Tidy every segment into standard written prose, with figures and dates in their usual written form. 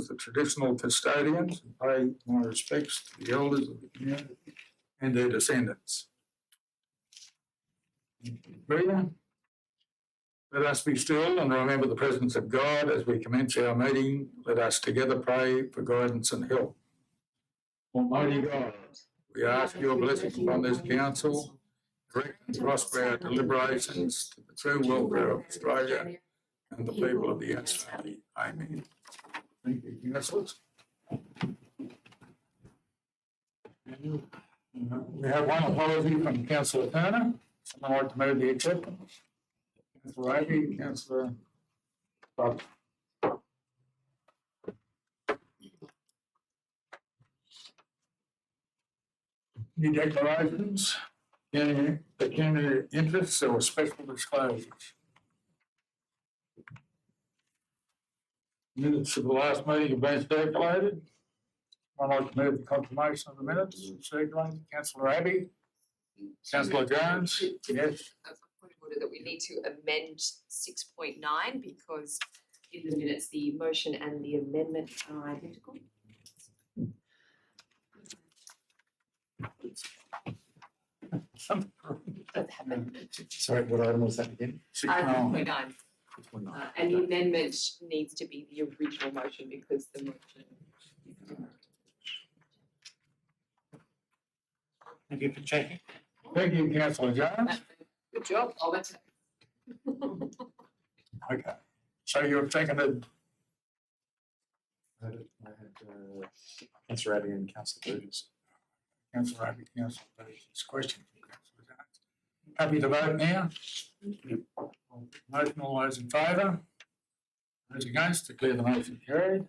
the traditional custodians and pay my respects to the elders of the community and their descendants. Reader, let us be still and remember the presence of God as we commence our meeting. Let us together pray for guidance and help. Almighty God, we ask your blessing upon this council, direct and prosper our deliberations to the true welfare of Australia and the people of the Yass family. Amen. Thank you, councillors. We have one apology from Councillor Turner. Someone like to move the acceptance? Councillor Abbey, Councillor Bob. New declarations, pecuniary interests or special disclosures. Minutes of the last meeting have been circulated. I'd like to move the confirmation of the minutes circulated. Councillor Abbey, Councillor Jones, yes. Point of order that we need to amend 6.9 because in the minutes the motion and the amendment are identical. Sorry, what item was that again? 6.9. And the amendment needs to be the original motion because the motion. Thank you for checking. Thank you, Councillor Jones. Good job. I'll let Okay, so you've seconded. I had Councillor Abbey and Councillor Burgess. Councillor Abbey, Councillor Burgess. Question from Councillor Jones. Happy to vote now? Motion, all those in favour? Those against, declare the motion carried.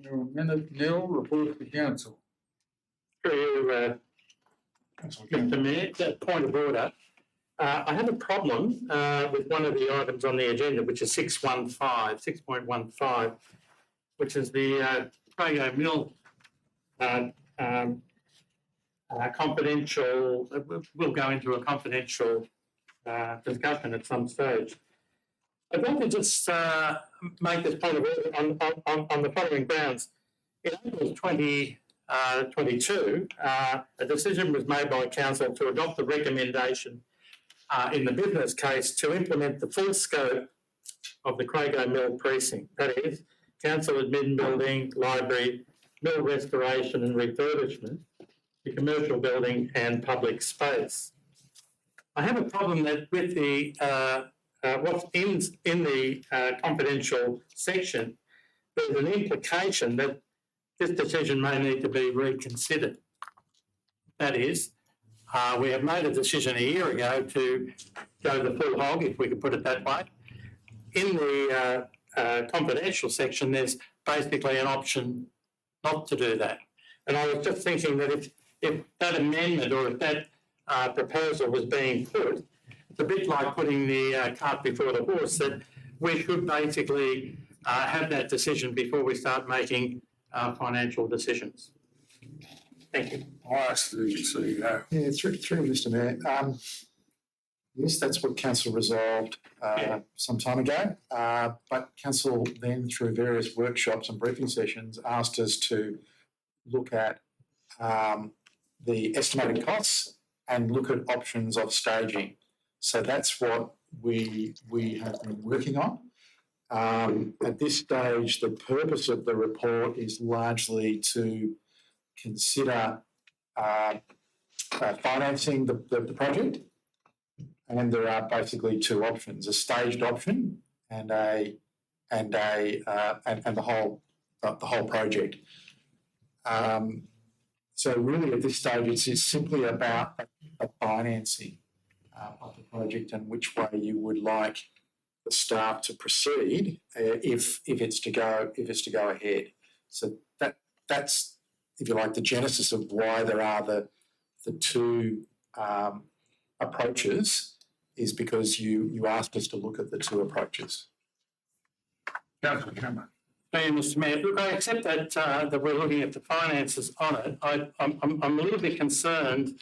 Your minute nil, report to council. Through Mr. Mayor, point of order. I have a problem with one of the items on the agenda, which is 6.15, which is the Crago Mill confidential. We'll go into a confidential discussion at some stage. I'd like to just make this point of order on the following grounds. In April 2022, a decision was made by Council to adopt the recommendation in the business case to implement the full scope of the Crago Mill precinct. That is, council admin building, library, mill restoration and refurbishment, the commercial building and public space. I have a problem that with the what's in the confidential section, there's an implication that this decision may need to be reconsidered. That is, we have made a decision a year ago to go the full hog, if we could put it that way. In the confidential section, there's basically an option not to do that. And I was just thinking that if that amendment or if that proposal was being put, it's a bit like putting the cart before the horse, that we should basically have that decision before we start making financial decisions. Thank you. I'll ask the CEO. Yeah, through Mr. Mayor. Yes, that's what Council resolved some time ago, but Council then, through various workshops and briefing sessions, asked us to look at the estimated costs and look at options of staging. So that's what we have been working on. At this stage, the purpose of the report is largely to consider financing the project, and there are basically two options: a staged option and the whole project. So really, at this stage, it's simply about the financing of the project and which way you would like the staff to proceed if it's to go ahead. So that's, if you like, the genesis of why there are the two approaches, is because you asked us to look at the two approaches. Councillor Cameron. Thank you, Mr. Mayor. Look, I accept that we're looking at the finances on it. I'm a little bit concerned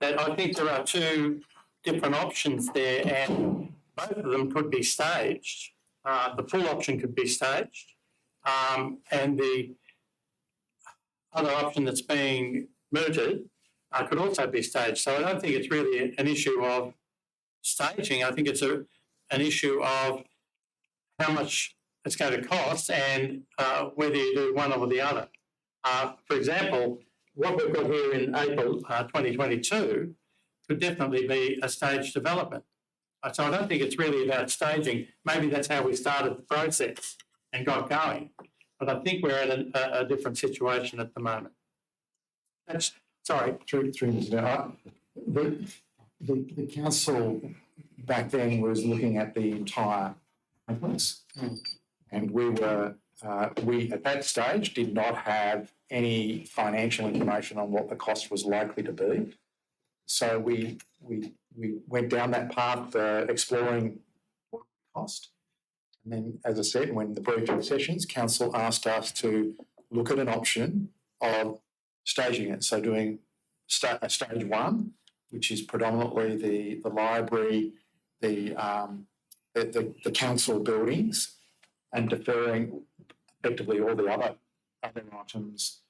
that I think there are two different options there, and both of them could be staged. the full option could be staged, and the other option that's being mooted could also be staged. So I don't think it's really an issue of staging. I think it's an issue of how much it's going to cost and whether you do one or the other. For example, what we've got here in April 2022 could definitely be a staged development. So I don't think it's really about staging. Maybe that's how we started the process and got going. But I think we're in a different situation at the moment. Sorry. Through Mr. Mayor, the council back then was looking at the entire complex. And we at that stage did not have any financial information on what the cost was likely to be. So we went down that path exploring what it would cost. And then, as I said, when the briefing sessions, council asked us to look at an option of staging it. So doing stage one, which is predominantly the library, the council buildings, and deferring effectively all the other items